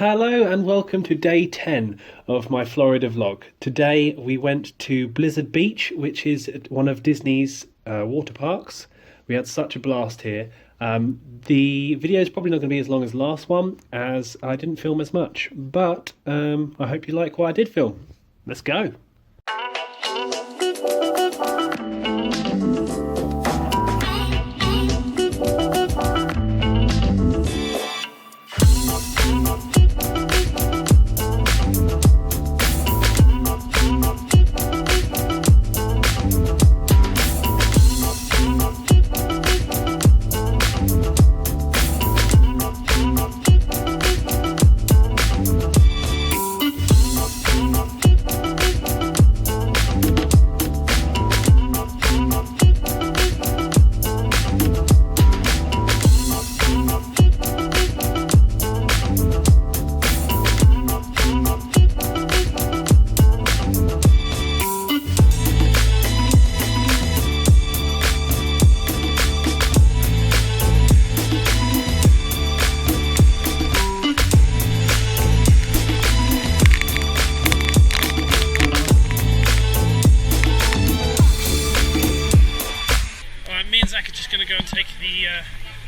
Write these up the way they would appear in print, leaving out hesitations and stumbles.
Hello and welcome to day 10 of my Florida vlog. Today we went to Blizzard Beach, which is one of Disney's water parks. We had such a blast here. The video is probably not going to be as long as the last one, as I didn't film as much, but I hope you like what I did film. Let's go!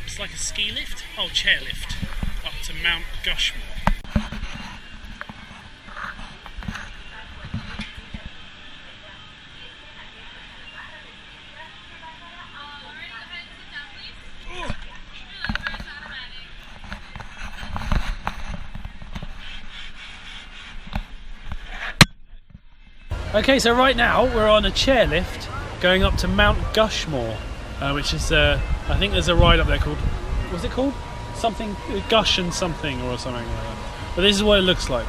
It's like a ski lift, chair lift, up to Mount Gushmore. Okay, so right now we're on a chairlift going up to Mount Gushmore, which is, I think there's a ride up there called, what's it called? Something, Gush and something or something like that. But this is what it looks like.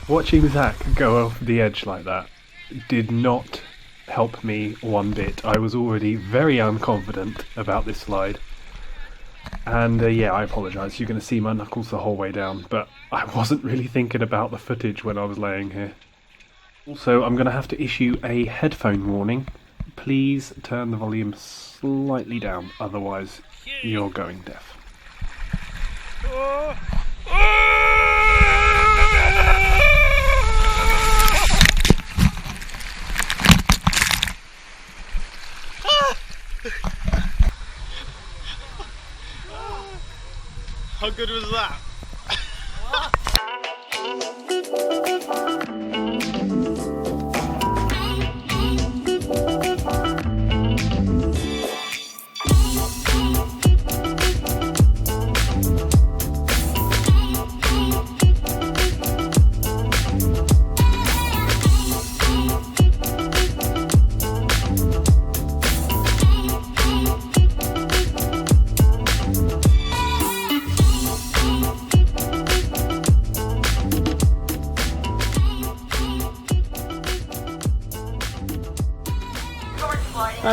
Watching Zach go off the edge like that did not help me one bit. I was already very unconfident about this slide. And yeah, I apologise, you're going to see my knuckles the whole way down, but I wasn't really thinking about the footage when I was laying here. Also, I'm going to have to issue a headphone warning. Please turn the volume slightly down, otherwise you're going deaf. How good was that?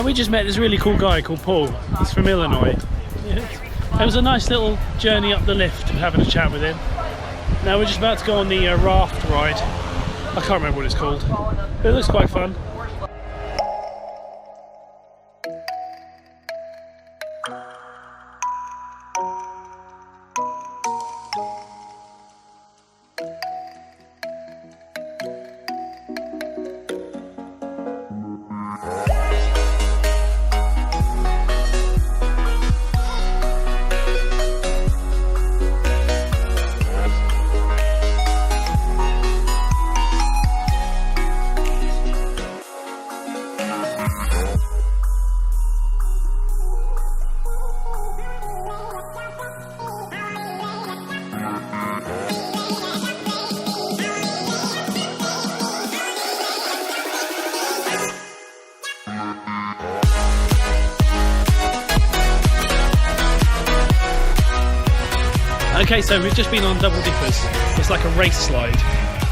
We just met this really cool guy called Paul. He's from Illinois. It was a nice little journey up the lift, having a chat with him. Now we're just about to go on the raft ride. I can't remember what it's called. It looks quite fun. Okay, so we've just been on Double Dippers. It's like a race slide.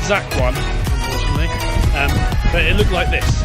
Zach won, unfortunately, but it looked like this.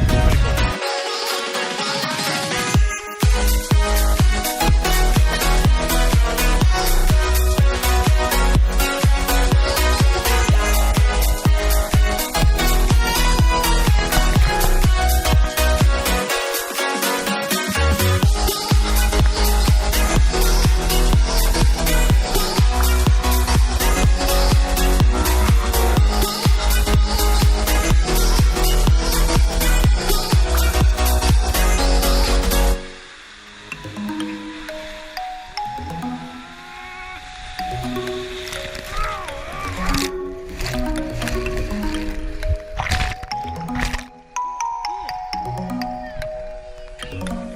Pretty cool.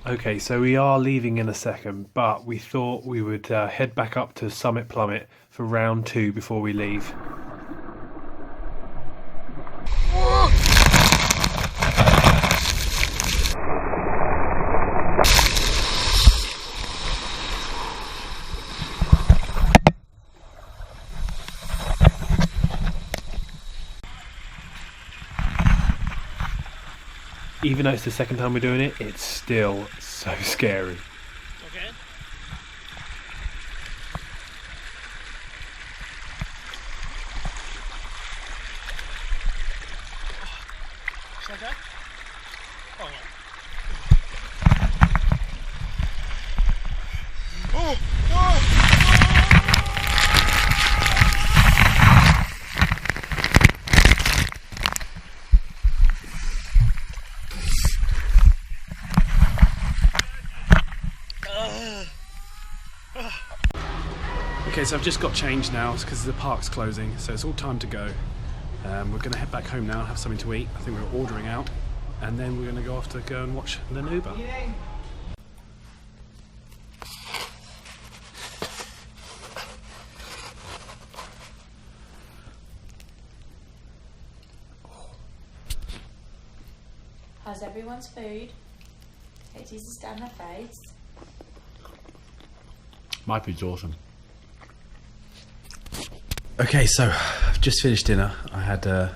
Okay, so we are leaving in a second, but we thought we would head back up to Summit Plummet for round 2 before we leave. Even though it's the second time we're doing it, it's still so scary. Okay. Is that okay? Oh, yeah. Oh! Oh! Okay, so I've just got changed now because the park's closing, so it's all time to go. We're going to head back home now and have something to eat. I think we're ordering out, and then we're going to go off to go and watch the Nuba. How's everyone's food? Katie's is down her face. My food's awesome. Okay, so I've just finished dinner. I had a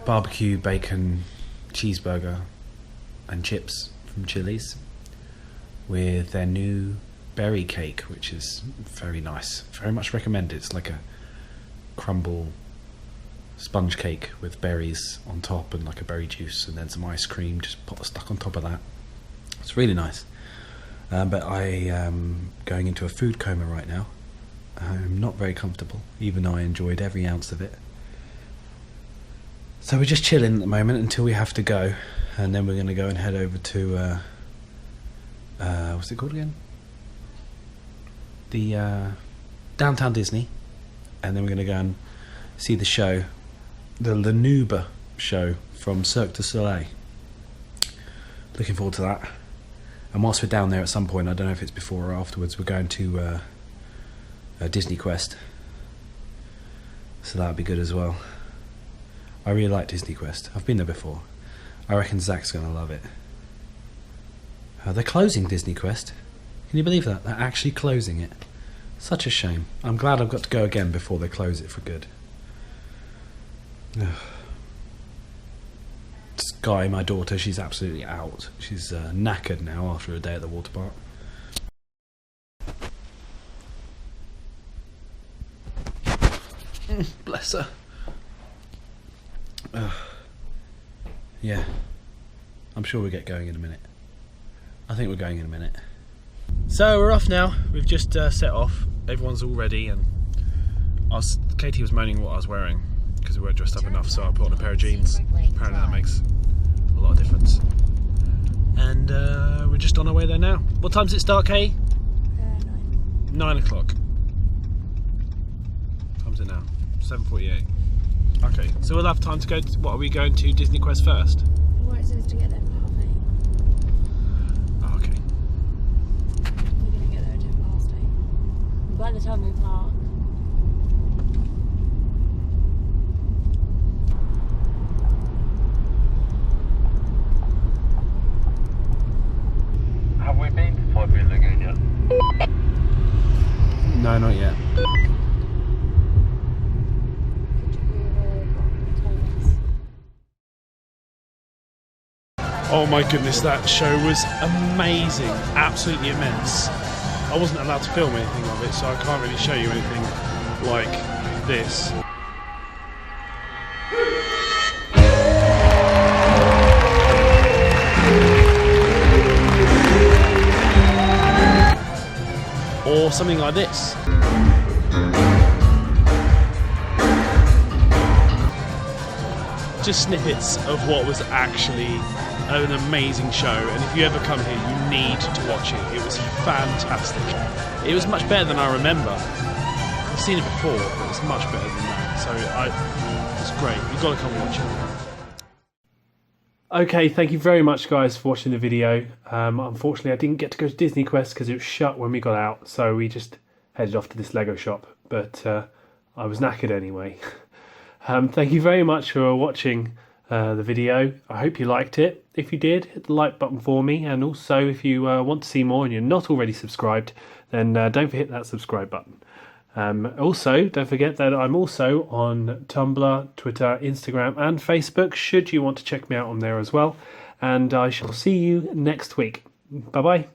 barbecue bacon cheeseburger and chips from Chili's with their new berry cake, which is very nice. Very much recommended. It's like a crumble sponge cake with berries on top and like a berry juice and then some ice cream just stuck on top of that. It's really nice. But I am going into a food coma right now. I'm not very comfortable, even though I enjoyed every ounce of it. So we're just chilling at the moment until we have to go, and then we're going to go and head over to what's it called again? The Downtown Disney, and then we're going to go and see the show, the Lanuba show from Cirque du Soleil. Looking forward to that. And whilst we're down there at some point, I don't know if it's before or afterwards, we're going to Disney Quest, so that'll be good as well. I really like Disney Quest. I've been there before. I reckon Zach's gonna love it. They're closing Disney Quest. Can you believe that? They're actually closing it. Such a shame. I'm glad I've got to go again before they close it for good. Sky, my daughter, she's absolutely out. She's knackered now after a day at the water park. Bless her. Yeah, I'm sure we'll get going in a minute. I think we're going in a minute. So we're off now. We've just set off. Everyone's all ready, and Katie was moaning what I was wearing because we weren't dressed up enough, so I put on a pair of jeans. Apparently that makes a lot of difference. And we're just on our way there now. What time does it start, Kay? 9 o'clock. What time is it now? 7:48. Okay, so we'll have time to go to, what, are we going to Disney Quest first? Well, it says to get there for 8:30. Oh, okay. We're going to get there at 8:10. By the time we park. Have we been to 5 Wheel Lagoon yet? No, not yet. Oh my goodness, that show was amazing, absolutely immense. I wasn't allowed to film anything of it, so I can't really show you anything like this. Or something like this. Just snippets of what was actually an amazing show, and if you ever come here you need to watch it. It was fantastic. It was much better than I remember. I've seen it before, but it's much better than that, so it's great. You've got to come and watch it. Okay, thank you very much guys for watching the video. Unfortunately I didn't get to go to Disney Quest because it was shut when we got out, so we just headed off to this Lego shop, but I was knackered anyway. Thank you very much for watching the video. I hope you liked it. If you did, hit the like button for me, and also if you want to see more and you're not already subscribed, then don't forget that subscribe button. Also, don't forget that I'm also on Tumblr, Twitter, Instagram and Facebook, should you want to check me out on there as well. And I shall see you next week. Bye bye.